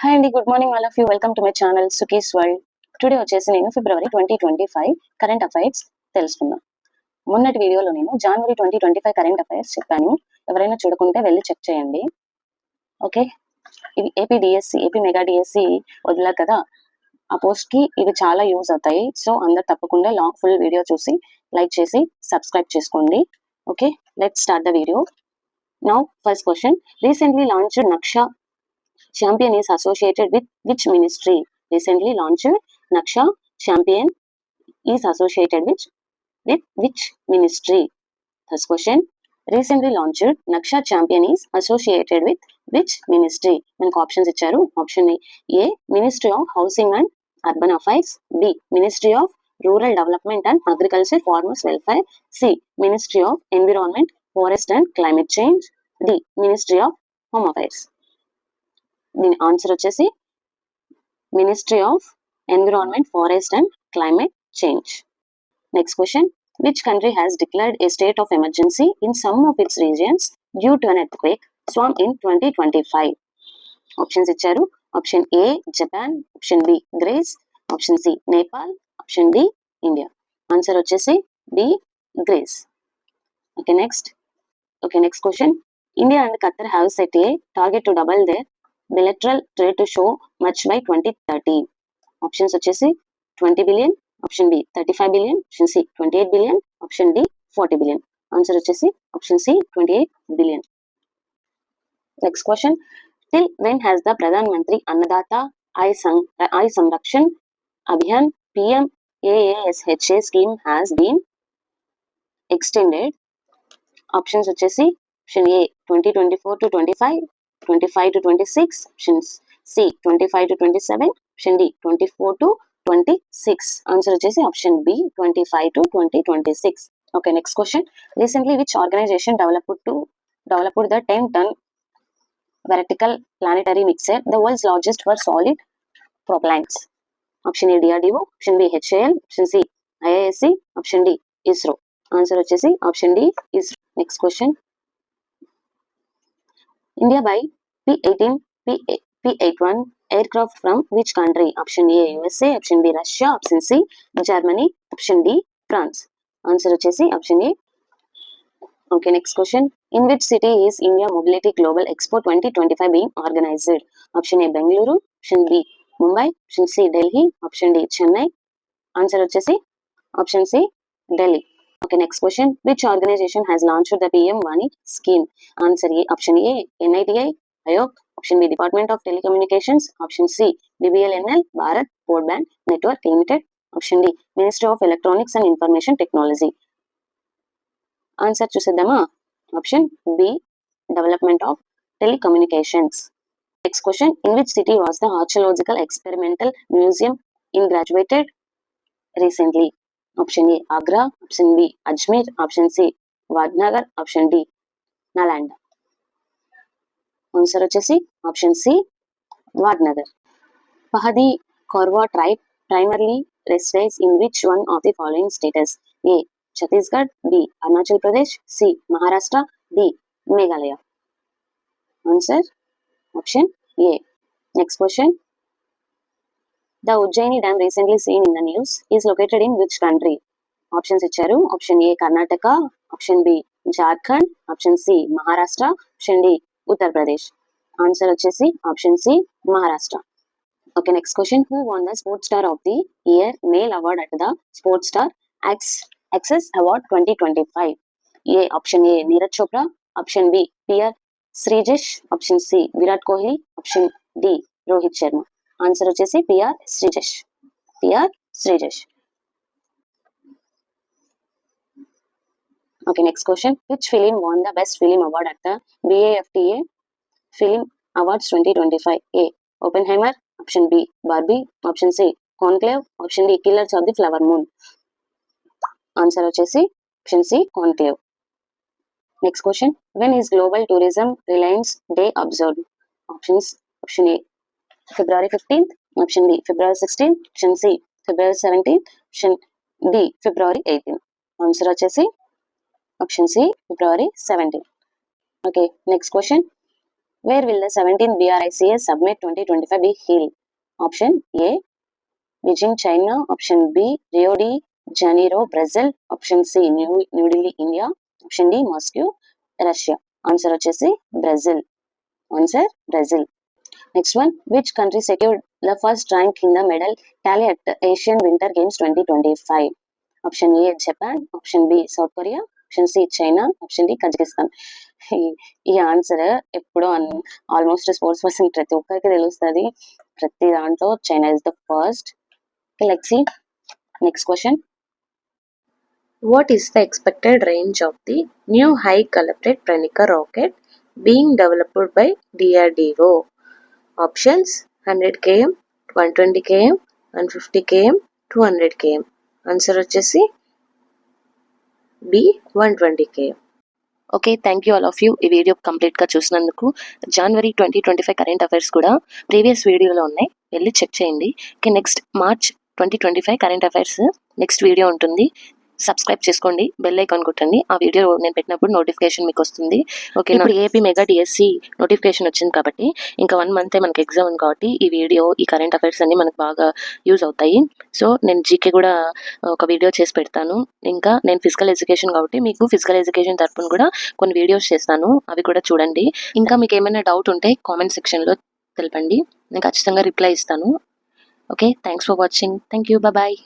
Hi అండి, good morning all of you. Welcome to my channel Suki's world. Today వచ్చేసి నేను ఫిబ్రవరి 2025 current affairs తెలుసుకుందాం. మొన్నటి వీడియోలో నేను జనవరి 2025 కరెంట్ అఫైర్స్ చెప్పాను. ఎవరైనా చూడకుంటే వెళ్ళి చెక్ చేయండి. ఓకే, ఇవి AP DSC, AP mega DSC వదిలారు కదా, ఆ పోస్ట్ కి ఇవి చాలా యూజ్ అవుతాయి. సో అందరు తప్పకుండా ఫుల్ వీడియో చూసి లైక్ చేసి సబ్స్క్రైబ్ చేసుకోండి. Okay, let's start the video. Now first question, recently launched Naksha champion is associated with which ministry? Recently launched Naksha champion is associated with which ministry? First question, recently launched Naksha champion is associated with which ministry? మనకు options ఇచ్చారు. Option A ministry of housing and urban affairs, B ministry of rural development and agriculture farmers welfare, C ministry of environment forest and climate change, D ministry of home affairs. దీని answer వచ్చేసి ministry of environment forest and climate change. Next question, which country has declared a state of emergency in some of its regions due to an earthquake swarm in 2025? Options ఇచ్చారు. Option A Japan, option B Greece, option C Nepal, option D India. Answer వచ్చేసి B Greece. Okay next question, India and Qatar have set a target to double their bilateral trade to show much by 2030. Options వచ్చేసి 20 billion, option B 35 billion, option C 28 billion, option D 40 billion. Answer వచ్చేసి option C 28 billion. Next question, till when has the Pradhan Mantri Annadata Aay Sanrakshan Abhiyan PMAASHA scheme has been extended? Options వచ్చేసి option A 2024 to 25, 25 to 26, options C 25 to 27, option D 24 to 26. Answer వచ్చేసి option B 25 to 2026. Okay, next question. Recently, which organization developed the 10-ton vertical planetary mixer, the world's largest for solid propellants? Option A DRDO, option B HAL, option C IISc, option D ISRO. Answer వచ్చేసి option D ISRO. Next question. India buy P-18, P-81 aircraft from which country? Option A USA, option B Russia, option C Germany, option D France. Answer వచ్చేసి option A. Okay, next question. In which city is India Mobility Global Expo 2025 being organized? Option A Bengaluru, option B Mumbai, option C Delhi, option D Chennai. Answer వచ్చేసి option C Delhi. Okay, next question. Which organization has launched the PM Vani scheme? Answer A, option A NITI, Ayog, option B Department of Telecommunications, option C BBLNL, Bharat Broadband Network Limited, option D Ministry of Electronics and Information Technology. Answer చూసేద్దామా? Option B Development of Telecommunications. Next question. In which city was the Archaeological Experimental Museum inaugurated recently? Option A Agra, option B Ajmer, option C Vadnagar, option D Nalanda. Answer వచ్చేసి option C Vadnagar. Pahadi Korwa tribe primarily resides in which one of the following states? A Chhattisgarh, B Arunachal Pradesh, C Maharashtra, D Meghalaya. Answer option A. Next question. The Ujjaini Dam recently seen in the news is located in which country? Options ఇచ్చారు. Option A Karnataka, option B Jharkhand, option C Maharashtra, option D Uttar Pradesh. Answer వచ్చేసి option C Maharashtra. Okay, next question. Who won the Sports Star of the Year Male Award at the Sports Star Access Award 2025? A option A Neeraj Chopra, option B PR Srijesh, option C Virat Kohli, option D Rohit Sharma. Answer వచ్చేసి PR Srijesh. Okay, next question. Which film won the Best Film Award at the BAFTA Film Awards 2025? A Oppenheimer, option B Barbie, option C Conclave, option D Killers of the Flower Moon. Answer వచ్చేసి option C Conclave. Next question. When is Global Tourism Reliance Day observed? Options. Option A February 15th, option B February 16th, option C February 17th, option D February 18th. Answer వచ్చేసి option C February 17th. Okay, next question. Where will the 17th BRICS Summit 2025 be held? Option A, Beijing, China. Option B, Rio de Janeiro, Brazil. Option C, New Delhi, India. Option D, Moscow, Russia. Answer వచ్చేసి Brazil. Answer Brazil. Next one, which country secured the first rank in the medal tally at the Asian Winter Games 2025? Option A, Japan. Option B, South Korea. Option C, China. Option D, Kazakhstan. ఈ answer ఎప్పుడు almost sports person ప్రతి ఒక్కరికి తెలుస్తుంది. ప్రతి దాంట్లో China is the first. Let's see next question. What is the expected range of the new high calibrate Pranika rocket being developed by DRDO? Options 100 km, 120 km, 150 km, 200 km. Answer వచ్చేసి B 120 km. Okay, thank you all of you ఈ video కంప్లీట్గా చూసినందుకు. జనవరి 2025 current affairs కూడా previous వీడియోలో ఉన్నాయి, వెళ్ళి check చేయండి. Okay, next March 2025 current affairs next video ఉంటుంది. సబ్స్క్రైబ్ చేసుకోండి, బెల్ ఐకాన్ కొట్టండి. ఆ వీడియో నేను పెట్టినప్పుడు నోటిఫికేషన్ మీకు వస్తుంది. ఓకే, ఇప్పుడు ఏపీ మెగా డిఎస్సి నోటిఫికేషన్ వచ్చింది కాబట్టి ఇంకా 1 మంతే మనకి ఎగ్జామ్ ఉంది కాబట్టి ఈ వీడియో ఈ కరెంట్ అఫైర్స్ అన్ని మనకు బాగా యూజ్ అవుతాయి. సో నేను జీకే కూడా ఒక వీడియో చేసి పెడతాను. ఇంకా నేను ఫిజికల్ ఎడ్యుకేషన్ కాబట్టి మీకు ఫిజికల్ ఎడ్యుకేషన్ తరపున కూడా కొన్ని వీడియోస్ చేస్తాను, అవి కూడా చూడండి. ఇంకా మీకు ఏమైనా డౌట్ ఉంటే కామెంట్ సెక్షన్లో తెలపండి, నేను ఖచ్చితంగా రిప్లై ఇస్తాను. Okay, thanks for watching. Thank you, bye.